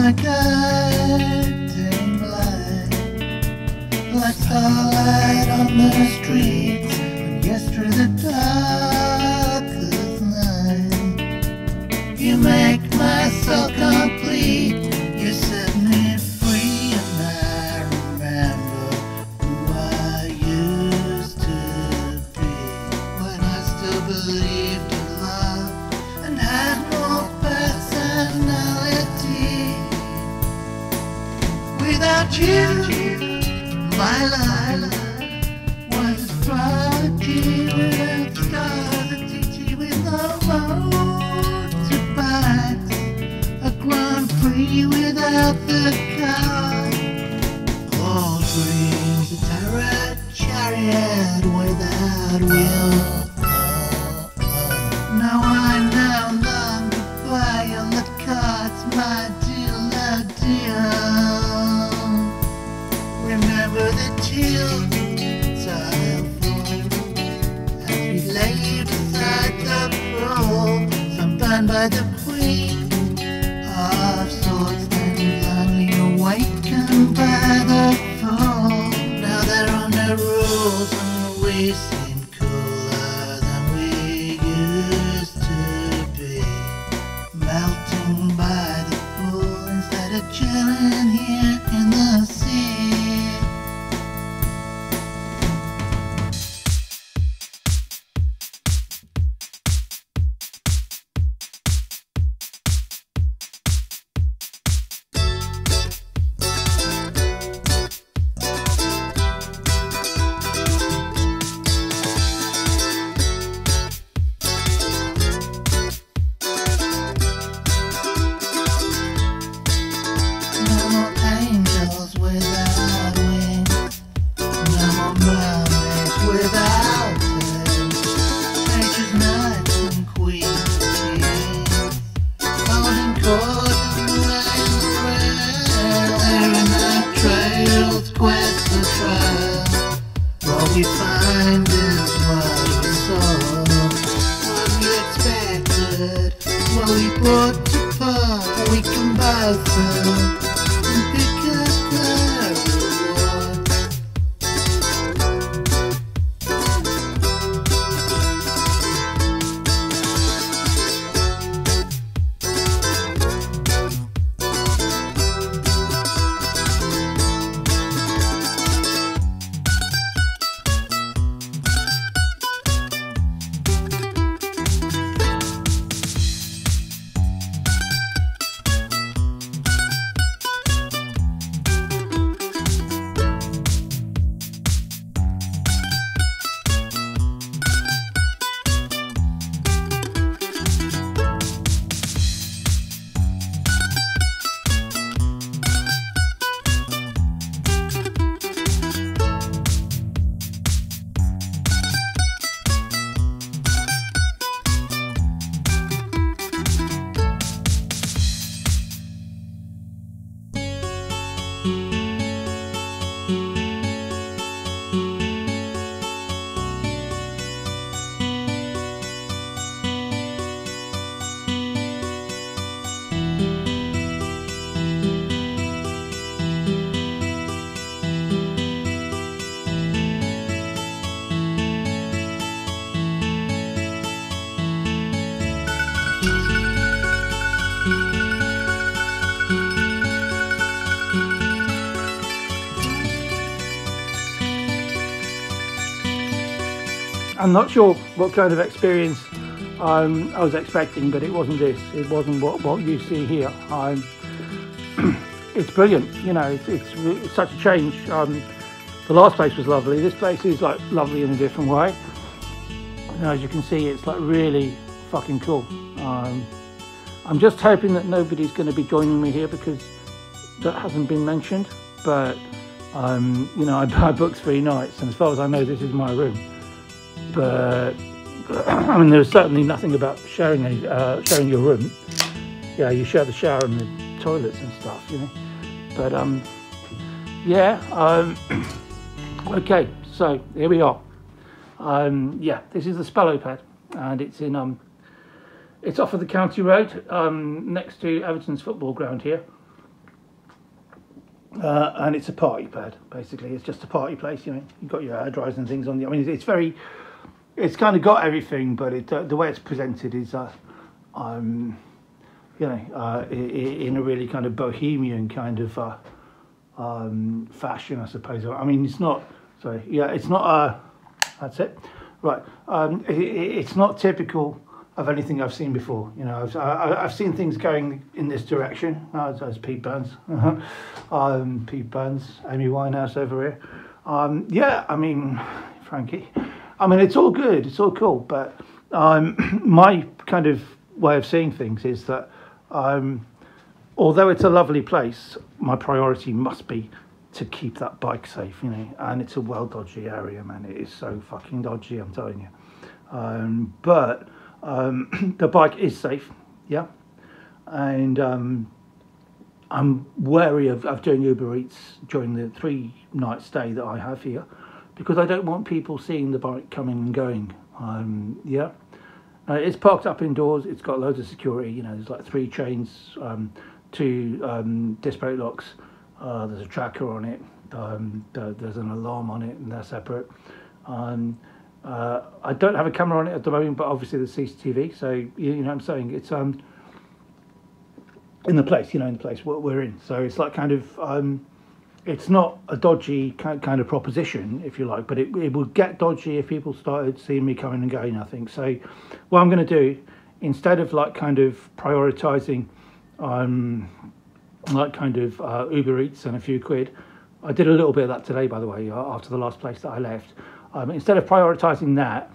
a guiding light, like starlight on the streets, and yes, through the darkest night. You make my soul complete, you set me free, and I remember who I used to be, when I still believed in love and had more personality. Without you, my life was a prodigy without scars, a teaching with no motorbikes, a Grand Prix without the car, all dreams, a terror chariot without wheels. Now I'm down long goodbye on the cards, my dear, dear. Remember the teal telephone as we lay beside the pole, sunburned by the queen of swords, then blindly awakened by the fall. Now there are no rules and we seem cooler than we used to be, melting by the pool instead of chilling here in the sea. We find is what we saw, what we expected, what we brought to part, what we can buy from and pick up the reward. I'm not sure what kind of experience I was expecting, but it wasn't this. It wasn't what you see here. It's brilliant, you know. It's such a change. The last place was lovely. This place is like lovely in a different way. And as you can see, it's like really fucking cool. I'm just hoping that nobody's going to be joining me here because that hasn't been mentioned. But you know, I booked 3 nights, and as far as I know, this is my room. But I mean, there's certainly nothing about sharing your room. Yeah, you share the shower and the toilets and stuff, you know. But yeah. Okay, so here we are. Yeah, this is the Spellow Pad, and it's in it's off of the county road, next to Everton's football ground here. and it's a party pad, basically. It's just a party place, you know. You've got your hair dryers and things on the... I mean, it's very... It's kind of got everything, but the way it's presented is, you know, in a really kind of bohemian kind of fashion, I suppose. I mean, it's not... Sorry, yeah, it's not... that's it. Right. It's not typical of anything I've seen before. You know, I've seen things going in this direction. As Pete Burns, Pete Burns, Amy Winehouse over here. Yeah, I mean, Frankie. I mean, it's all good, it's all cool, but my kind of way of seeing things is that although it's a lovely place, my priority must be to keep that bike safe, you know. And it's a well dodgy area, man. It is so fucking dodgy, I'm telling you. But the bike is safe, yeah, and I'm wary of doing Uber Eats during the 3-night stay that I have here, because I don't want people seeing the bike coming and going. Yeah, it's parked up indoors. It's got loads of security. You know, there's like 3 chains, 2 disc brake locks. There's a tracker on it. There's an alarm on it, and they're separate. I don't have a camera on it at the moment, but obviously there's CCTV, so you know what I'm saying. It's in the place, you know, in the place what we're in. So it's like kind of it's not a dodgy kind of proposition, if you like, but it would get dodgy if people started seeing me coming and going, I think. So what I'm going to do, instead of like kind of prioritising like kind of Uber Eats and a few quid, I did a little bit of that today, by the way, after the last place that I left. Instead of prioritising that,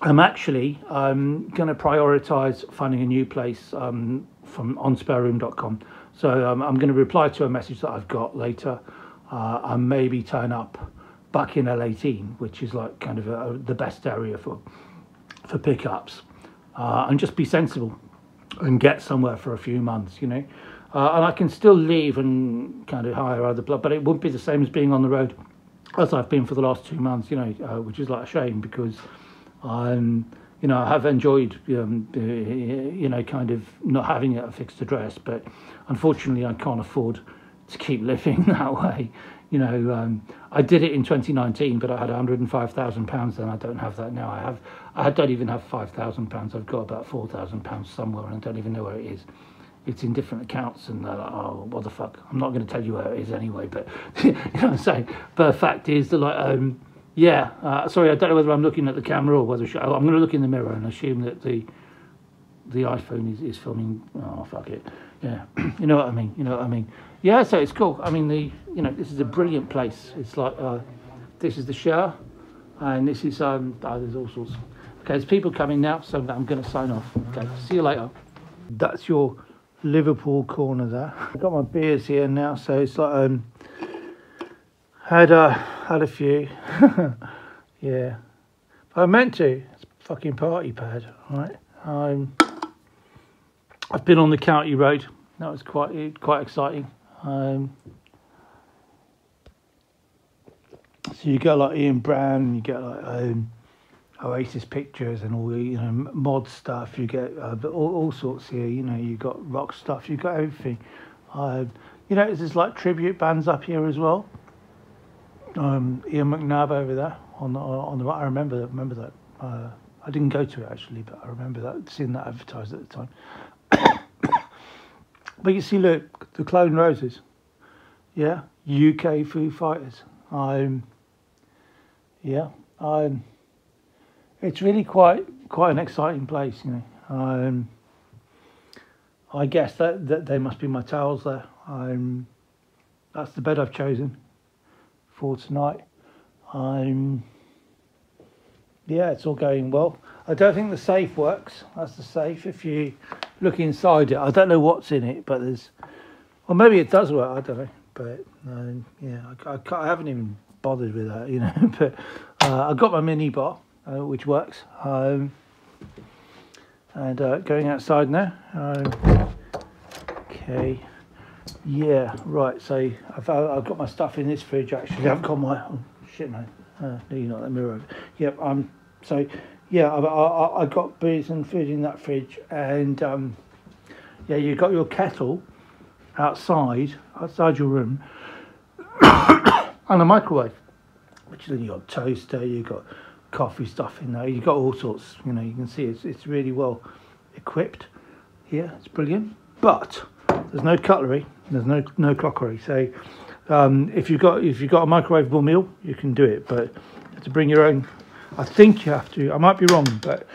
I'm actually going to prioritise finding a new place from onspareroom.com. So I'm going to reply to a message that I've got later, and maybe turn up back in L18, which is like kind of the best area for pickups, and just be sensible and get somewhere for a few months, you know. And I can still leave and kind of hire other blood, but it wouldn't be the same as being on the road as I've been for the last 2 months, you know, which is like a shame, because you know, I have enjoyed, you know, kind of not having a fixed address, but unfortunately I can't afford to keep living that way. You know, I did it in 2019, but I had £105,000 then. I don't have that now. I don't even have £5,000. I've got about £4,000 somewhere, and I don't even know where it is. It's in different accounts, and they're like, oh, what the fuck? I'm not going to tell you where it is anyway, but you know what I'm saying? But the fact is that, like, yeah, sorry, I don't know whether I'm looking at the camera or whether I'm going to look in the mirror and assume that the iPhone is filming. Oh, fuck it. Yeah, you know what I mean? You know what I mean? Yeah, so it's cool. I mean, you know, this is a brilliant place. It's like, this is the shower, and this is, there's all sorts. Okay, there's people coming now, so I'm going to sign off. Okay, see you later. That's your Liverpool corner there. I've got my beers here now, so it's like had a few. Yeah, but I meant to. It's a fucking party pad, right? I've been on the county road. That was quite exciting. So you get like Ian Brown, you get like Oasis pictures and all the, you know, mod stuff. You get all sorts here. You know, you got rock stuff. You got everything. You know, there's like tribute bands up here as well. Ian McNabb over there on the right. I remember that. I didn't go to it actually, but I remember that, seeing that advertised at the time. But you see, look, the Clone Roses. Yeah, UK Foo Fighters. It's really quite an exciting place, you know. I guess that they must be my towels there. That's the bed I've chosen for tonight. Yeah, it's all going well. I don't think the safe works. That's the safe. If you look inside it, I don't know what's in it, but there's... Well, maybe it does work, I don't know. But, yeah, I haven't even bothered with that, you know. But I've got my mini bar, which works. And going outside now. Okay. Yeah, right. So I've got my stuff in this fridge, actually. I've got my... Oh, shit, man. No, you're not the mirror. Yep, so... Yeah, I got booze and food in that fridge, and yeah, you got your kettle, outside your room, and a microwave, which then you got toaster, you got coffee stuff in there, you got all sorts. You know, you can see it's really well equipped here. It's brilliant, but there's no cutlery, there's no crockery. So if you've got a microwavable meal, you can do it, but you have to bring your own. I think you have to. I might be wrong, but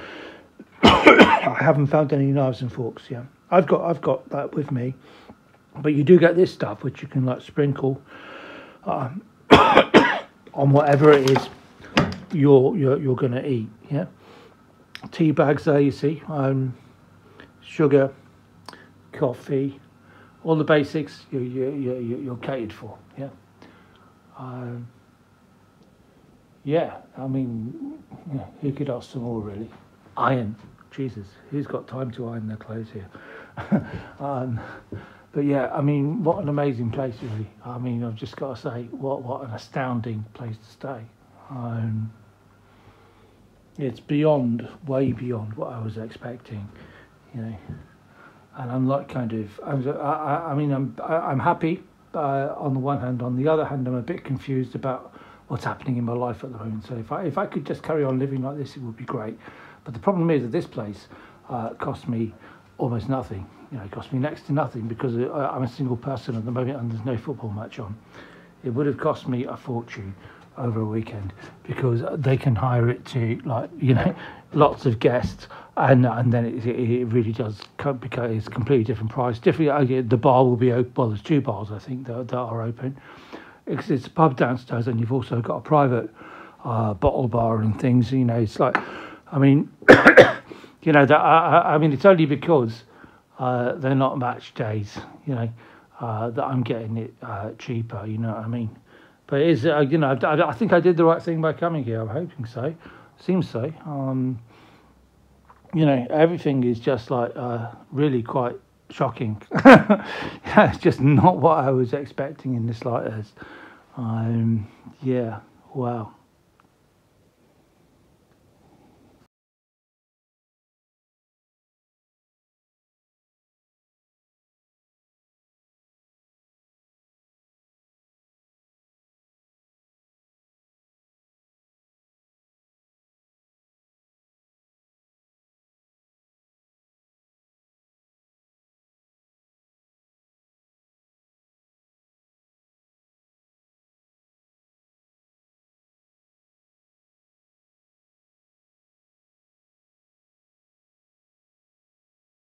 I haven't found any knives and forks. Yeah, I've got that with me, but you do get this stuff which you can like sprinkle on whatever it is you're gonna eat. Yeah, tea bags there. You see, sugar, coffee, all the basics you're catered for. Yeah. Yeah, I mean, yeah, who could ask for more, really? Iron. Jesus, who's got time to iron their clothes here? But yeah, I mean, what an amazing place, really. I mean, I've just got to say, what an astounding place to stay. It's way beyond what I was expecting, you know. And I'm like kind of, I'm happy on the one hand. On the other hand, I'm a bit confused about what's happening in my life at the moment. So if I could just carry on living like this, it would be great. But the problem is that this place cost me almost nothing. You know, it cost me next to nothing because I'm a single person at the moment and there's no football match on. It would have cost me a fortune over a weekend because they can hire it to, like, you know, lots of guests, and then it really does become it's a completely different price. Different. The bar will be open. Well, there's 2 bars I think that are open. It's a pub downstairs, and you've also got a private bottle bar and things. You know, it's like, I mean, you know, that I mean, it's only because they're not match days, you know, that I'm getting it cheaper. You know what I mean? But it is, you know, I think I did the right thing by coming here. I'm hoping so. Seems so. You know, everything is just like really quite shocking. It's just not what I was expecting in the slightest. Yeah, wow.